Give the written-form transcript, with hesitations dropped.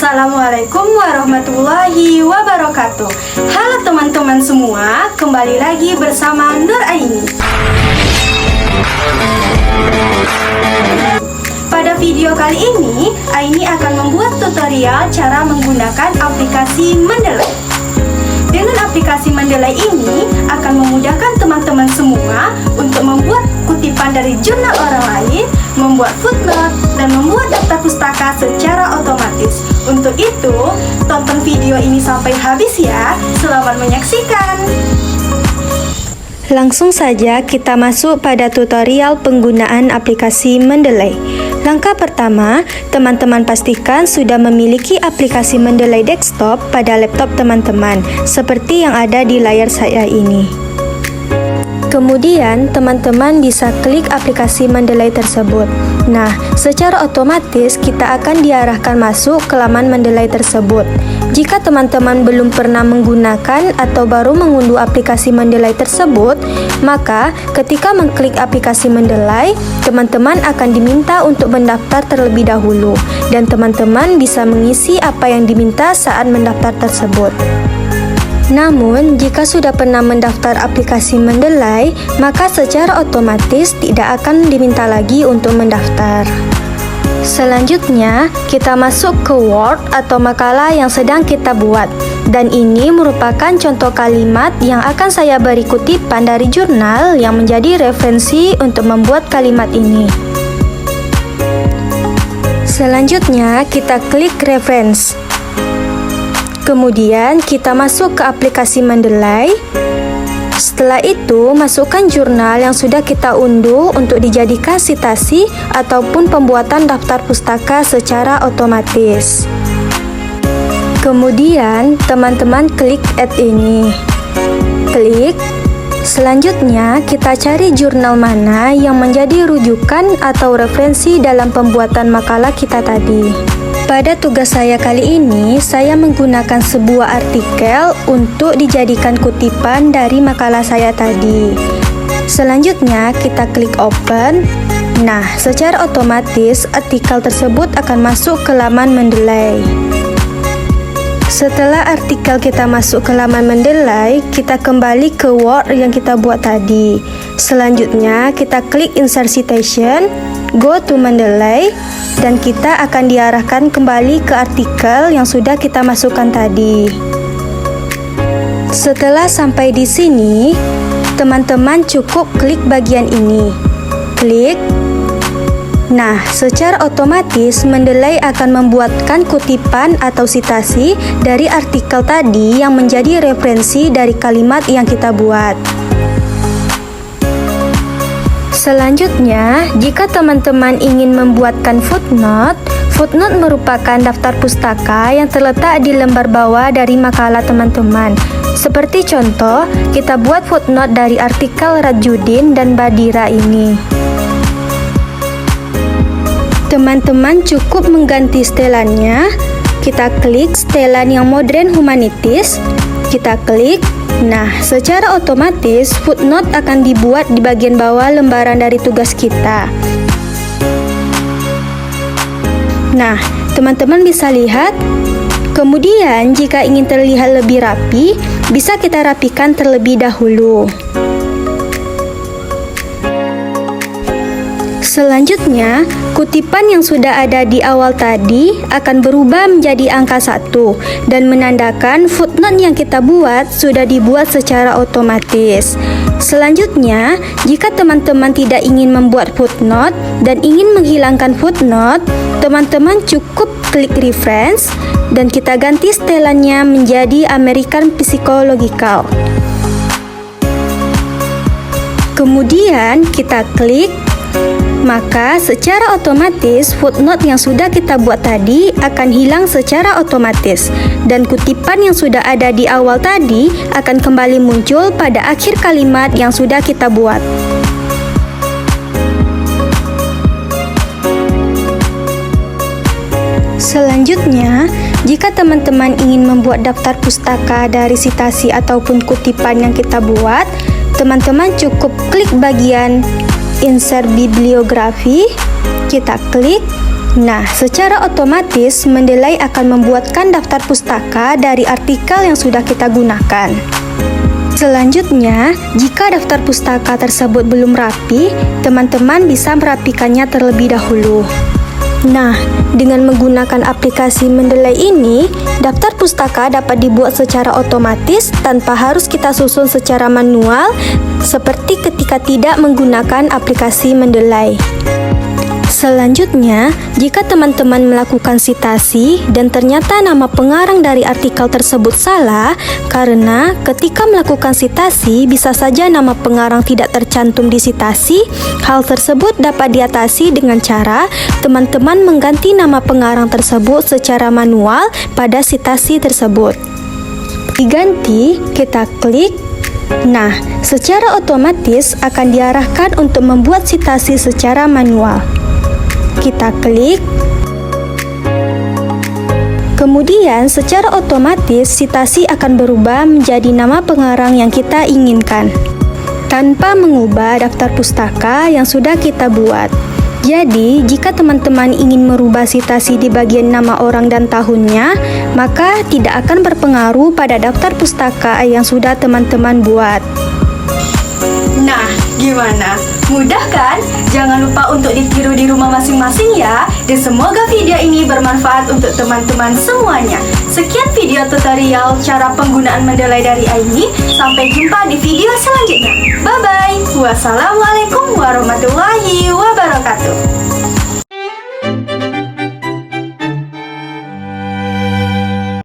Assalamualaikum warahmatullahi wabarakatuh. Halo teman-teman semua, kembali lagi bersama Nur Aini. Pada video kali ini, Aini akan membuat tutorial cara menggunakan aplikasi Mendeley. Dengan aplikasi Mendeley ini akan memudahkan teman-teman semua untuk membuat kutipan dari jurnal orang lain, membuat footnote, dan membuat daftar pustaka secara otomatis. Untuk itu, tonton video ini sampai habis ya. Selamat menyaksikan. Langsung saja kita masuk pada tutorial penggunaan aplikasi Mendeley. Langkah pertama, teman-teman pastikan sudah memiliki aplikasi Mendeley desktop pada laptop teman-teman, seperti yang ada di layar saya ini. Kemudian, teman-teman bisa klik aplikasi Mendeley tersebut. Nah, secara otomatis kita akan diarahkan masuk ke laman Mendeley tersebut. Jika teman-teman belum pernah menggunakan atau baru mengunduh aplikasi Mendeley tersebut, maka ketika mengklik aplikasi Mendeley, teman-teman akan diminta untuk mendaftar terlebih dahulu, dan teman-teman bisa mengisi apa yang diminta saat mendaftar tersebut. Namun, jika sudah pernah mendaftar aplikasi Mendeley, maka secara otomatis tidak akan diminta lagi untuk mendaftar. Selanjutnya, kita masuk ke Word atau makalah yang sedang kita buat. Dan ini merupakan contoh kalimat yang akan saya beri kutipan dari jurnal yang menjadi referensi untuk membuat kalimat ini. Selanjutnya, kita klik Reference. Kemudian kita masuk ke aplikasi Mendeley. Setelah itu, masukkan jurnal yang sudah kita unduh untuk dijadikan sitasi ataupun pembuatan daftar pustaka secara otomatis. Kemudian, teman-teman klik Add ini. Klik. Selanjutnya, kita cari jurnal mana yang menjadi rujukan atau referensi dalam pembuatan makalah kita tadi. Pada tugas saya kali ini, saya menggunakan sebuah artikel untuk dijadikan kutipan dari makalah saya tadi. Selanjutnya, kita klik Open. Nah, secara otomatis artikel tersebut akan masuk ke laman Mendeley. Setelah artikel kita masuk ke laman Mendeley, kita kembali ke Word yang kita buat tadi. Selanjutnya, kita klik Insert Citation, go to Mendeley, dan kita akan diarahkan kembali ke artikel yang sudah kita masukkan tadi. Setelah sampai di sini, teman-teman cukup klik bagian ini. Klik. Nah, secara otomatis Mendeley akan membuatkan kutipan atau sitasi dari artikel tadi yang menjadi referensi dari kalimat yang kita buat. Selanjutnya, jika teman-teman ingin membuatkan footnote, footnote merupakan daftar pustaka yang terletak di lembar bawah dari makalah teman-teman. Seperti contoh, kita buat footnote dari artikel Rajudin dan Badira ini. Teman-teman cukup mengganti setelannya. Kita klik setelan yang modern humanitis. Kita klik. Nah, secara otomatis footnote akan dibuat di bagian bawah lembaran dari tugas kita. Nah, teman-teman bisa lihat. Kemudian, jika ingin terlihat lebih rapi, bisa kita rapikan terlebih dahulu. Selanjutnya, kutipan yang sudah ada di awal tadi akan berubah menjadi angka 1 dan menandakan footnote yang kita buat sudah dibuat secara otomatis. Selanjutnya, jika teman-teman tidak ingin membuat footnote dan ingin menghilangkan footnote, teman-teman cukup klik Reference dan kita ganti setelannya menjadi American Psychological. Kemudian kita klik. Maka secara otomatis footnote yang sudah kita buat tadi akan hilang secara otomatis dan kutipan yang sudah ada di awal tadi akan kembali muncul pada akhir kalimat yang sudah kita buat. Selanjutnya, jika teman-teman ingin membuat daftar pustaka dari sitasi ataupun kutipan yang kita buat, teman-teman cukup klik bagian Insert Bibliografi, kita klik. Nah, secara otomatis Mendeley akan membuatkan daftar pustaka dari artikel yang sudah kita gunakan. Selanjutnya, jika daftar pustaka tersebut belum rapi, teman-teman bisa merapikannya terlebih dahulu. Nah, dengan menggunakan aplikasi Mendeley ini, daftar pustaka dapat dibuat secara otomatis tanpa harus kita susun secara manual, seperti ketika tidak menggunakan aplikasi Mendeley. Selanjutnya, jika teman-teman melakukan sitasi dan ternyata nama pengarang dari artikel tersebut salah, karena ketika melakukan sitasi bisa saja nama pengarang tidak tercantum di sitasi, hal tersebut dapat diatasi dengan cara teman-teman mengganti nama pengarang tersebut secara manual pada sitasi tersebut. Diganti, kita klik. Nah, secara otomatis akan diarahkan untuk membuat sitasi secara manual. Kita klik. Kemudian secara otomatis sitasi akan berubah menjadi nama pengarang yang kita inginkan tanpa mengubah daftar pustaka yang sudah kita buat. Jadi, jika teman-teman ingin merubah sitasi di bagian nama orang dan tahunnya, maka tidak akan berpengaruh pada daftar pustaka yang sudah teman-teman buat. Nah, gimana? Mudah kan? Jangan lupa untuk ditiru di rumah masing-masing ya. Dan semoga video ini bermanfaat untuk teman-teman semuanya. Sekian video tutorial cara penggunaan Mendeley dari Aini. Sampai jumpa di video selanjutnya. Bye-bye. Wassalamualaikum warahmatullahi wabarakatuh.